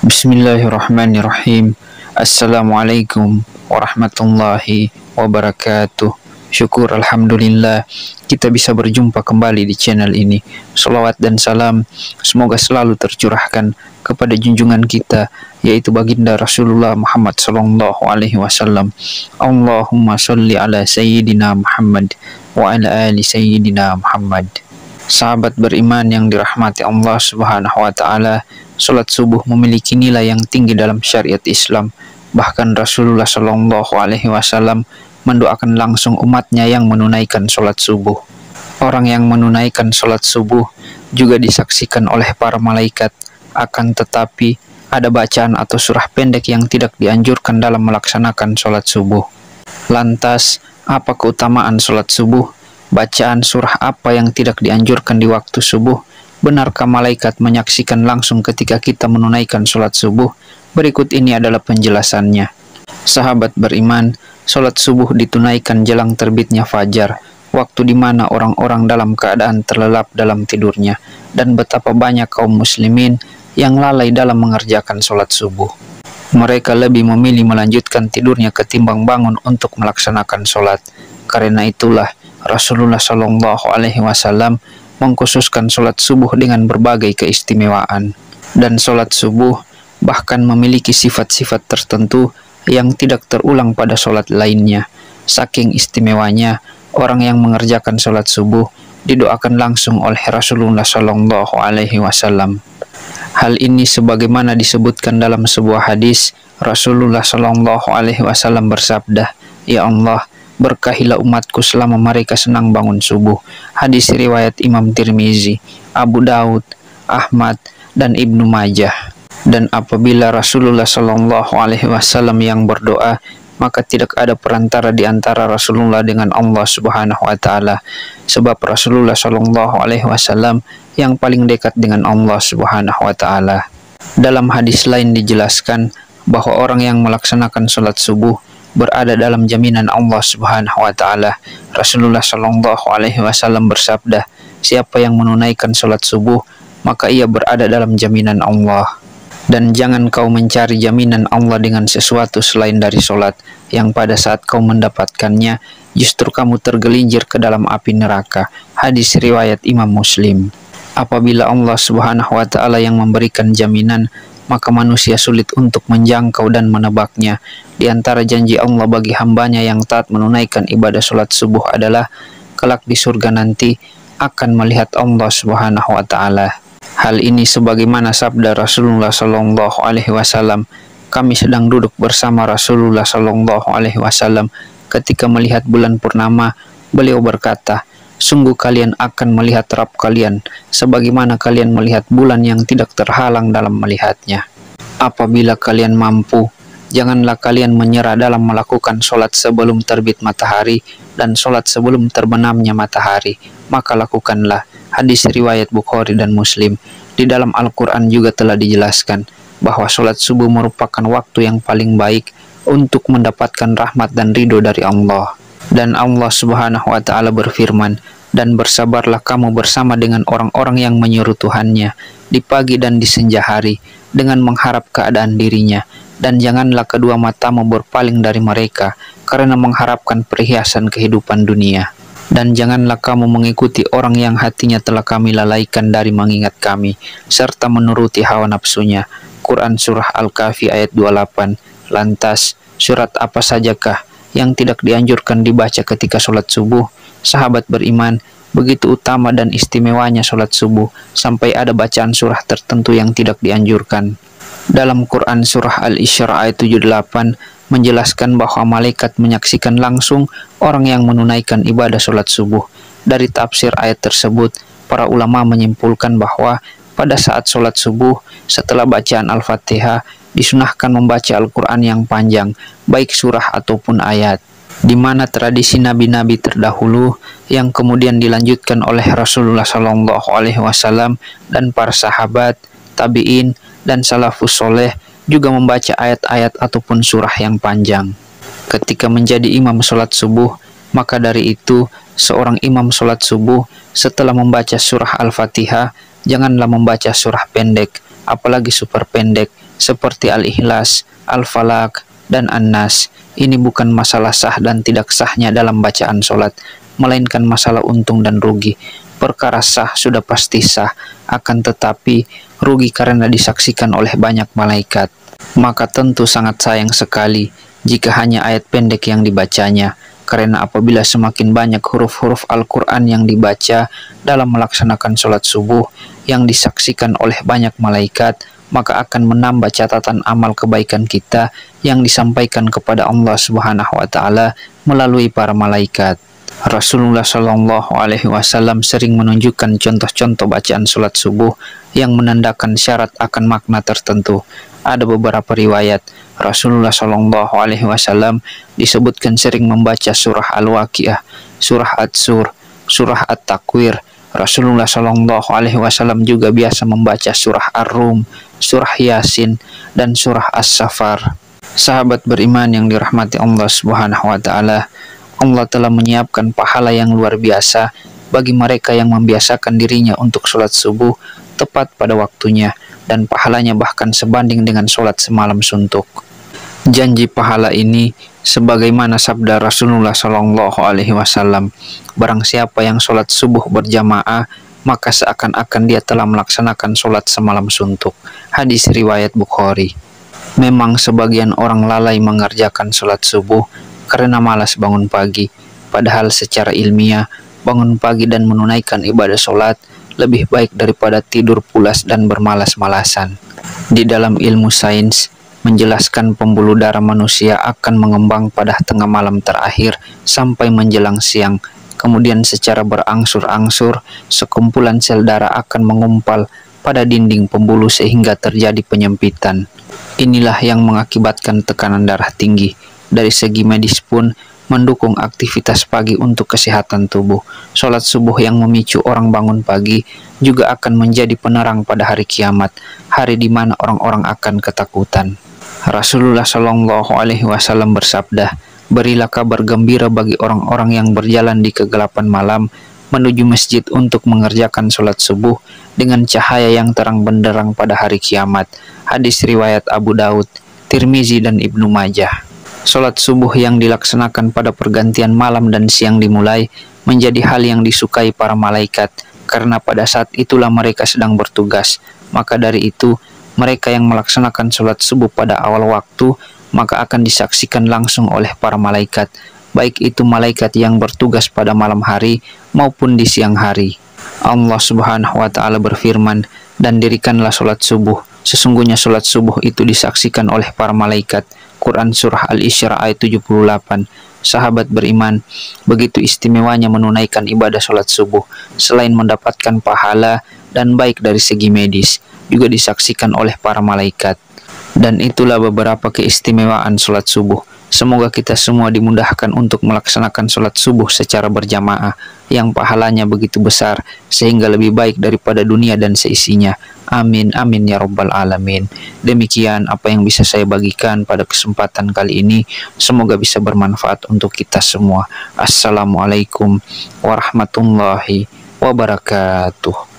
Bismillahirrahmanirrahim. Assalamualaikum warahmatullahi wabarakatuh. Syukur alhamdulillah kita bisa berjumpa kembali di channel ini. Salawat dan salam semoga selalu tercurahkan kepada junjungan kita, yaitu baginda Rasulullah Muhammad sallallahu alaihi wasallam. Allahumma sholli ala sayyidina Muhammad wa ala ali sayyidina Muhammad. Sahabat beriman yang dirahmati Allah Subhanahu wa taala, salat subuh memiliki nilai yang tinggi dalam syariat Islam. Bahkan Rasulullah Shallallahu alaihi wasallam mendoakan langsung umatnya yang menunaikan salat subuh. Orang yang menunaikan salat subuh juga disaksikan oleh para malaikat. Akan tetapi ada bacaan atau surah pendek yang tidak dianjurkan dalam melaksanakan salat subuh. Lantas, apa keutamaan salat subuh? Bacaan surah apa yang tidak dianjurkan di waktu subuh? Benarkah malaikat menyaksikan langsung ketika kita menunaikan sholat subuh? Berikut ini adalah penjelasannya. Sahabat beriman, sholat subuh ditunaikan jelang terbitnya fajar, waktu di mana orang-orang dalam keadaan terlelap dalam tidurnya, dan betapa banyak kaum muslimin yang lalai dalam mengerjakan sholat subuh. Mereka lebih memilih melanjutkan tidurnya ketimbang bangun untuk melaksanakan sholat. Karena itulah Rasulullah Shallallahu alaihi wasallam mengkhususkan sholat subuh dengan berbagai keistimewaan. Dan sholat subuh bahkan memiliki sifat-sifat tertentu yang tidak terulang pada sholat lainnya. Saking istimewanya, orang yang mengerjakan sholat subuh didoakan langsung oleh Rasulullah Shallallahu alaihi wasallam. Hal ini sebagaimana disebutkan dalam sebuah hadis, Rasulullah Shallallahu alaihi wasallam bersabda, "Ya Allah, berkahilah umatku selama mereka senang bangun subuh." Hadis riwayat Imam Tirmizi, Abu Daud, Ahmad, dan Ibnu Majah. Dan apabila Rasulullah Shallallahu alaihi wasallam yang berdoa, maka tidak ada perantara di antara Rasulullah dengan Allah Subhanahu wa taala, sebab Rasulullah Shallallahu alaihi wasallam yang paling dekat dengan Allah Subhanahu wa taala. Dalam hadis lain dijelaskan bahwa orang yang melaksanakan sholat subuh berada dalam jaminan Allah Subhanahu wa taala. Rasulullah Shallallahu alaihi wasallam bersabda, "Siapa yang menunaikan salat subuh, maka ia berada dalam jaminan Allah." Dan jangan kau mencari jaminan Allah dengan sesuatu selain dari salat, yang pada saat kau mendapatkannya justru kamu tergelincir ke dalam api neraka. Hadis riwayat Imam Muslim. Apabila Allah Subhanahu wa taala yang memberikan jaminan, maka manusia sulit untuk menjangkau dan menebaknya. Di antara janji Allah bagi hambanya yang taat menunaikan ibadah sholat subuh adalah kelak di surga nanti akan melihat Allah Subhanahu wa taala. Hal ini sebagaimana sabda Rasulullah Shallallahu alaihi wasallam, "Kami sedang duduk bersama Rasulullah Shallallahu alaihi wasallam ketika melihat bulan purnama. Beliau berkata, 'Sungguh kalian akan melihat Rabb kalian sebagaimana kalian melihat bulan yang tidak terhalang dalam melihatnya. Apabila kalian mampu, janganlah kalian menyerah dalam melakukan sholat sebelum terbit matahari dan sholat sebelum terbenamnya matahari, maka lakukanlah." Hadis riwayat Bukhari dan Muslim. Di dalam Al-Quran juga telah dijelaskan bahwa sholat subuh merupakan waktu yang paling baik untuk mendapatkan rahmat dan ridho dari Allah. Dan Allah Subhanahu wa taala berfirman, "Dan bersabarlah kamu bersama dengan orang-orang yang menyuruh Tuhannya di pagi dan di senja hari dengan mengharap keadaan dirinya, dan janganlah kedua matamu berpaling dari mereka karena mengharapkan perhiasan kehidupan dunia. Dan janganlah kamu mengikuti orang yang hatinya telah kami lalaikan dari mengingat kami serta menuruti hawa nafsunya." Quran Surah Al-Kahfi ayat 28. Lantas, surat apa sajakah yang tidak dianjurkan dibaca ketika sholat subuh? Sahabat beriman, begitu utama dan istimewanya sholat subuh sampai ada bacaan surah tertentu yang tidak dianjurkan. Dalam Quran Surah Al-Isra ayat 78 menjelaskan bahwa malaikat menyaksikan langsung orang yang menunaikan ibadah sholat subuh. Dari tafsir ayat tersebut, para ulama menyimpulkan bahwa pada saat sholat subuh, setelah bacaan Al-Fatihah, disunahkan membaca Al-Quran yang panjang, baik surah ataupun ayat, di mana tradisi nabi-nabi terdahulu yang kemudian dilanjutkan oleh Rasulullah Shallallahu alaihi wasallam dan para sahabat, tabi'in, dan salafus soleh juga membaca ayat-ayat ataupun surah yang panjang. Ketika menjadi imam sholat subuh, maka dari itu seorang imam sholat subuh setelah membaca surah Al-Fatihah, janganlah membaca surah pendek, apalagi super pendek seperti Al-Ikhlas, Al-Falaq, dan An-Nas. Ini bukan masalah sah dan tidak sahnya dalam bacaan sholat, melainkan masalah untung dan rugi. Perkara sah sudah pasti sah, akan tetapi rugi karena disaksikan oleh banyak malaikat. Maka tentu sangat sayang sekali jika hanya ayat pendek yang dibacanya, karena apabila semakin banyak huruf-huruf Al-Quran yang dibaca dalam melaksanakan sholat subuh yang disaksikan oleh banyak malaikat, maka akan menambah catatan amal kebaikan kita yang disampaikan kepada Allah Subhanahu wa Ta'ala melalui para malaikat. Rasulullah Shallallahu Alaihi Wasallam sering menunjukkan contoh-contoh bacaan sholat subuh yang menandakan syarat akan makna tertentu. Ada beberapa riwayat Rasulullah Shallallahu Alaihi Wasallam disebutkan sering membaca surah Al-Waqiah, surah At-Sur, surah At-Takwir. Rasulullah Shallallahu Alaihi Wasallam juga biasa membaca surah Ar-Rum, surah Yasin, dan surah As-Safar. Sahabat beriman yang dirahmati Allah Subhanahu wa Ta'ala, Allah telah menyiapkan pahala yang luar biasa bagi mereka yang membiasakan dirinya untuk sholat subuh tepat pada waktunya, dan pahalanya bahkan sebanding dengan sholat semalam suntuk. Janji pahala ini sebagaimana sabda Rasulullah Shallallahu Alaihi Wasallam, barang siapa yang sholat subuh berjamaah, maka seakan-akan dia telah melaksanakan sholat semalam suntuk. Hadis riwayat Bukhari. Memang sebagian orang lalai mengerjakan sholat subuh karena malas bangun pagi, padahal secara ilmiah bangun pagi dan menunaikan ibadah sholat lebih baik daripada tidur pulas dan bermalas-malasan. Di dalam ilmu sains menjelaskan pembuluh darah manusia akan mengembang pada tengah malam terakhir sampai menjelang siang. Kemudian secara berangsur-angsur sekumpulan sel darah akan mengumpal pada dinding pembuluh sehingga terjadi penyempitan. Inilah yang mengakibatkan tekanan darah tinggi. Dari segi medis pun mendukung aktivitas pagi untuk kesehatan tubuh. Sholat subuh yang memicu orang bangun pagi juga akan menjadi penerang pada hari kiamat, hari di mana orang-orang akan ketakutan. Rasulullah Shallallahu Alaihi Wasallam bersabda, berilah kabar gembira bagi orang-orang yang berjalan di kegelapan malam menuju masjid untuk mengerjakan sholat subuh dengan cahaya yang terang benderang pada hari kiamat. Hadis riwayat Abu Daud, Tirmizi, dan Ibnu Majah. Sholat subuh yang dilaksanakan pada pergantian malam dan siang dimulai menjadi hal yang disukai para malaikat, karena pada saat itulah mereka sedang bertugas. Maka dari itu, mereka yang melaksanakan sholat subuh pada awal waktu, maka akan disaksikan langsung oleh para malaikat, baik itu malaikat yang bertugas pada malam hari maupun di siang hari. Allah Subhanahu wa Ta'ala berfirman, dan dirikanlah sholat subuh. Sesungguhnya sholat subuh itu disaksikan oleh para malaikat. Quran Surah Al-Isra ayat 78. Sahabat beriman, begitu istimewanya menunaikan ibadah sholat subuh. Selain mendapatkan pahala dan baik dari segi medis, juga disaksikan oleh para malaikat. Dan itulah beberapa keistimewaan sholat subuh. Semoga kita semua dimudahkan untuk melaksanakan sholat subuh secara berjamaah yang pahalanya begitu besar sehingga lebih baik daripada dunia dan seisinya. Amin, amin ya rabbal alamin. Demikian apa yang bisa saya bagikan pada kesempatan kali ini. Semoga bisa bermanfaat untuk kita semua. Assalamualaikum warahmatullahi wabarakatuh.